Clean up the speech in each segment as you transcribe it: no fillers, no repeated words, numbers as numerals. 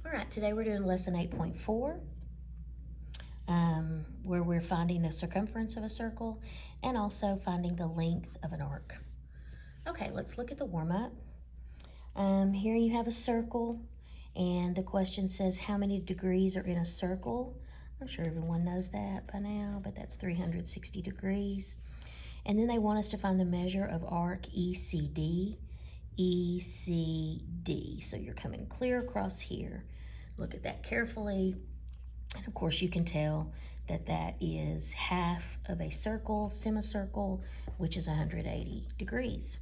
All right, today we're doing lesson 8.4, where we're finding the circumference of a circle and also finding the length of an arc. Okay, let's look at the warm-up. Here you have a circle, and the question says how many degrees are in a circle. I'm sure everyone knows that by now, but that's 360 degrees. And then they want us to find the measure of arc ECD. ECD. So you're coming clear across here. Look at that carefully. And of course you can tell that that is half of a circle, semicircle, which is 180 degrees.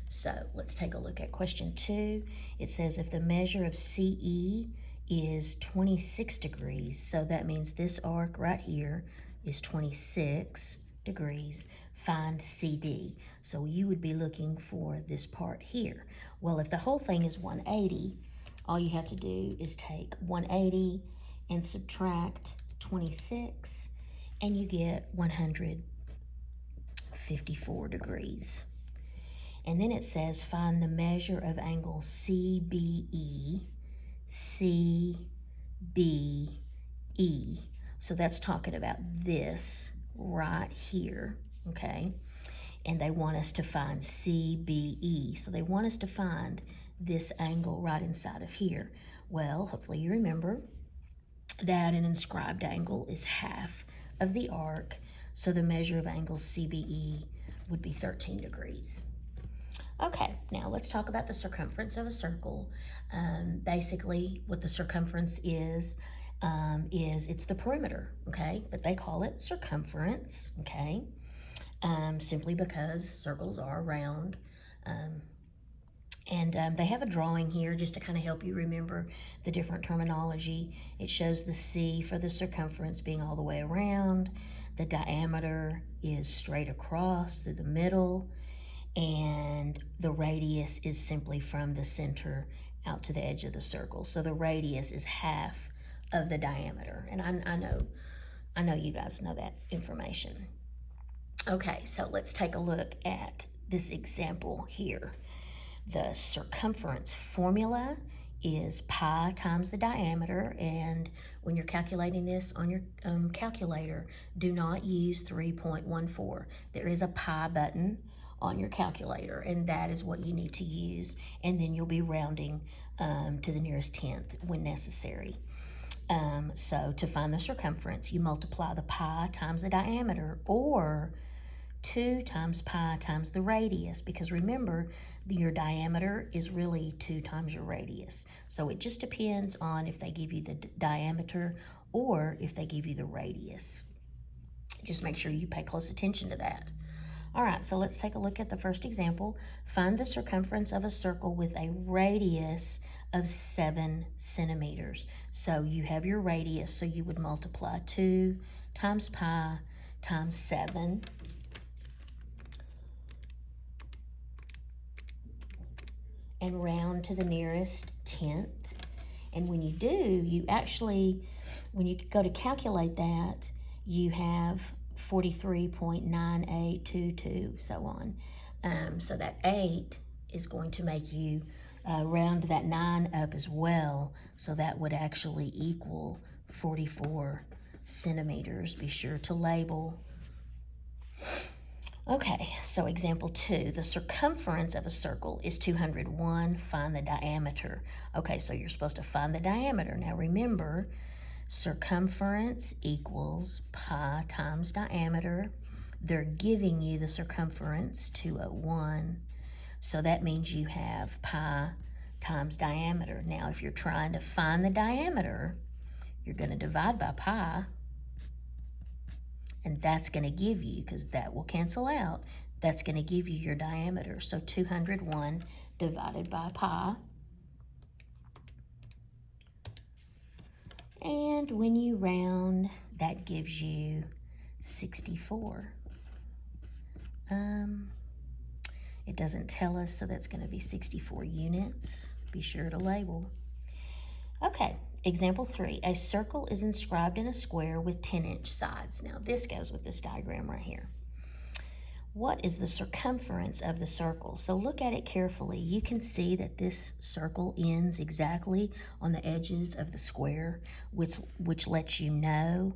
So let's take a look at question 2. It says if the measure of CE is 26 degrees, so that means this arc right here is 26 degrees, find CD. So you would be looking for this part here. Well, if the whole thing is 180, all you have to do is take 180 and subtract 26, and you get 154 degrees. And then it says find the measure of angle CBE, CBE. So that's talking about this right here, okay? And they want us to find CBE. So they want us to find this angle right inside of here. Well, hopefully you remember that an inscribed angle is half of the arc. So the measure of angle CBE would be 13 degrees. Okay, now let's talk about the circumference of a circle. Basically, what the circumference is it's the perimeter, okay? But they call it circumference, okay? Simply because circles are round. And they have a drawing here just to kind of help you remember the different terminology. It shows the C for the circumference being all the way around. The diameter is straight across through the middle. And the radius is simply from the center out to the edge of the circle. So the radius is half of the diameter. And I know you guys know that information. Okay, so let's take a look at this example here. The circumference formula is pi times the diameter, and when you're calculating this on your calculator, do not use 3.14. There is a pi button on your calculator, and that is what you need to use, and then you'll be rounding to the nearest tenth when necessary. So to find the circumference, you multiply the pi times the diameter, or 2 times pi times the radius, because remember, your diameter is really 2 times your radius. So it just depends on if they give you the diameter or if they give you the radius. Just make sure you pay close attention to that. All right, so let's take a look at the first example. Find the circumference of a circle with a radius of 7 centimeters. So you have your radius, so you would multiply 2 times pi times 7. And round to the nearest tenth. And when you do, you actually, when you go to calculate that, you have 43.9822, so on. So that 8 is going to make you round that 9 up as well. So that would actually equal 44 centimeters. Be sure to label. Okay, so example 2, the circumference of a circle is 201, find the diameter. Okay, so you're supposed to find the diameter. Now remember, circumference equals pi times diameter. They're giving you the circumference, 201, so that means you have pi times diameter. Now if you're trying to find the diameter, you're going to divide by pi, and that's going to give you, because that will cancel out, that's going to give you your diameter. So 201 divided by pi. And when you round, that gives you 64. It doesn't tell us, so that's going to be 64 units. Be sure to label. Okay. Example 3, a circle is inscribed in a square with 10-inch sides. Now this goes with this diagram right here. what is the circumference of the circle? So look at it carefully. You can see that this circle ends exactly on the edges of the square, which lets you know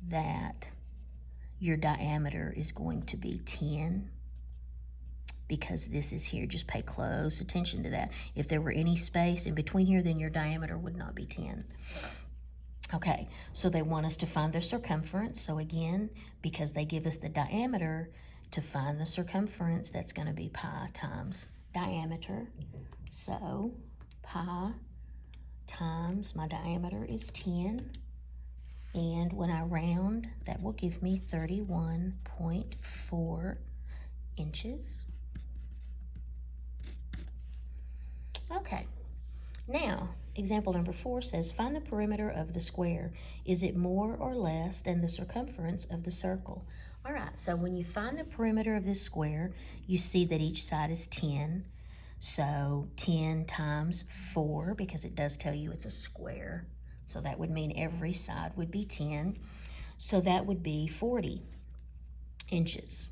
that your diameter is going to be 10 because this is here. Just pay close attention to that. If there were any space in between here, then your diameter would not be 10. Okay, so they want us to find their circumference. So again, because they give us the diameter, to find the circumference, that's going to be pi times diameter. So pi times my diameter is 10. And when I round, that will give me 31.4 inches. Okay, now example number 4 says, find the perimeter of the square. Is it more or less than the circumference of the circle? All right, so when you find the perimeter of this square, you see that each side is 10. So 10 times 4, because it does tell you it's a square. So that would mean every side would be 10. So that would be 40 inches.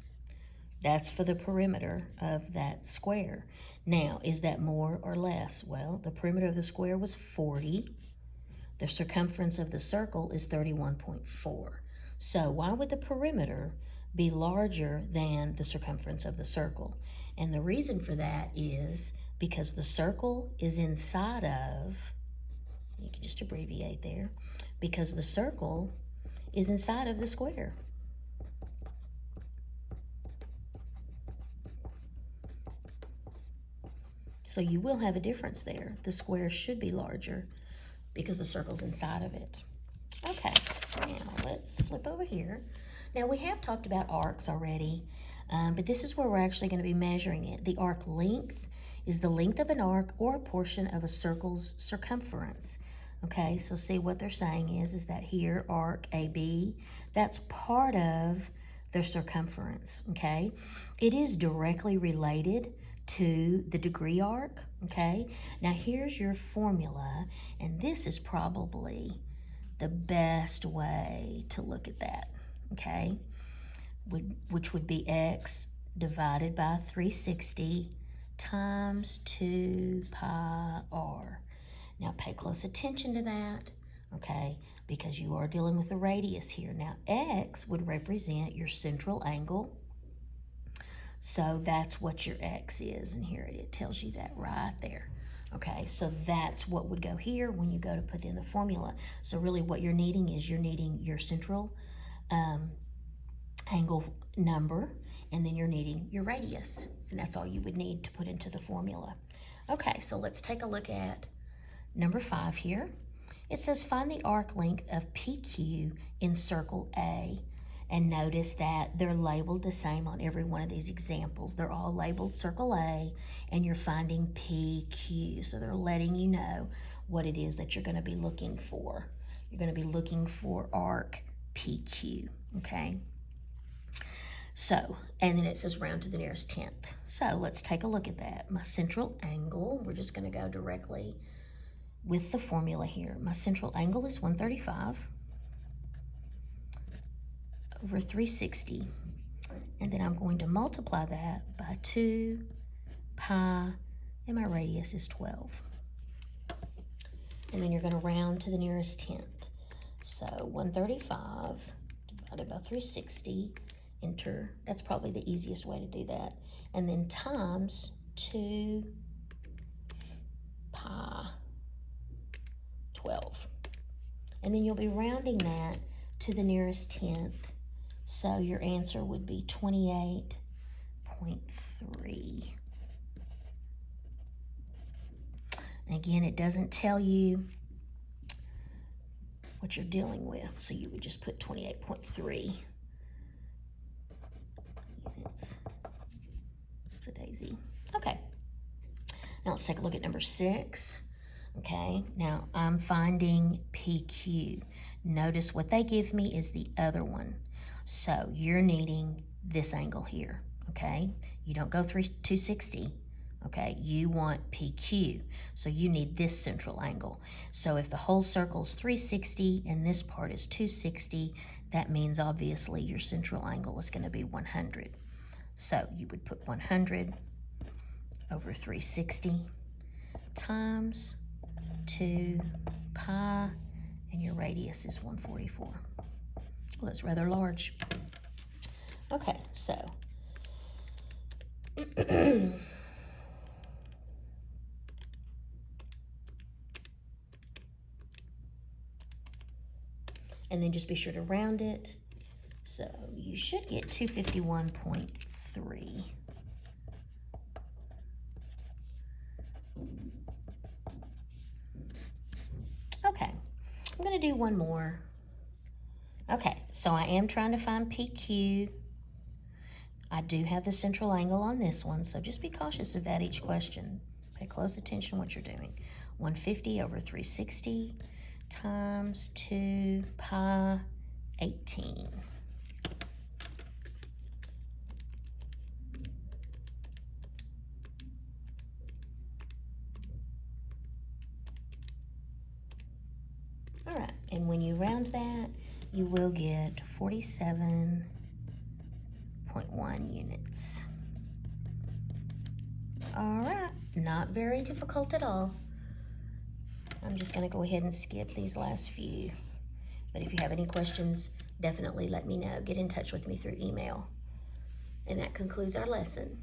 That's for the perimeter of that square. Now, is that more or less? Well, the perimeter of the square was 40. The circumference of the circle is 31.4. So why would the perimeter be larger than the circumference of the circle? And the reason for that is because the circle is inside of, you can just abbreviate there, because the circle is inside of the square. So you will have a difference there. The square should be larger because the circle's inside of it. Okay, now let's flip over here. Now we have talked about arcs already, but this is where we're actually going to be measuring it. The arc length is the length of an arc or a portion of a circle's circumference. Okay, so see what they're saying is that here, arc AB, that's part of their circumference, okay? It is directly related to the degree arc, okay? Now here's your formula, and this is probably the best way to look at that, okay? Which would be x divided by 360 times 2 pi r. Now pay close attention to that, okay? Because you are dealing with the radius here. Now x would represent your central angle. So that's what your x is, and here it tells you that right there. Okay, so that's what would go here when you go to put in the formula. So really what you're needing is you're needing your central angle number, and then you're needing your radius, and that's all you would need to put into the formula. Okay, so let's take a look at number 5 here. It says find the arc length of PQ in circle A. And notice that they're labeled the same on every one of these examples. They're all labeled circle A, and you're finding PQ. So they're letting you know what it is that you're going to be looking for. You're going to be looking for arc PQ, okay? So, and then it says round to the nearest tenth. So let's take a look at that. My central angle, we're just going to go directly with the formula here. My central angle is 135. Over 360, and then I'm going to multiply that by 2 pi, and my radius is 12. And then you're going to round to the nearest tenth. So 135 divided by 360, enter. That's probably the easiest way to do that. And then times 2 pi 12. And then you'll be rounding that to the nearest tenth. So your answer would be 28.3. And again, it doesn't tell you what you're dealing with, so you would just put 28.3 units. Oops, a daisy. Okay. Now let's take a look at number 6. Okay, now I'm finding PQ. Notice what they give me is the other one. So you're needing this angle here, okay? You don't go through 260, okay? You want PQ, so you need this central angle. So if the whole circle is 360 and this part is 260, that means obviously your central angle is going to be 100. So you would put 100 over 360 times 2 pi, and your radius is 144. Well, that's rather large. Okay, so and then just be sure to round it. So you should get 251.3. Okay, I'm gonna do one more. Okay, so I am trying to find PQ. I do have the central angle on this one, so just be cautious about each question. Pay close attention to what you're doing. 150 over 360 times 2 pi 18. All right, and when you round that, you will get 47.1 units. All right, not very difficult at all. I'm just gonna go ahead and skip these last few. But if you have any questions, definitely let me know. Get in touch with me through email. And that concludes our lesson.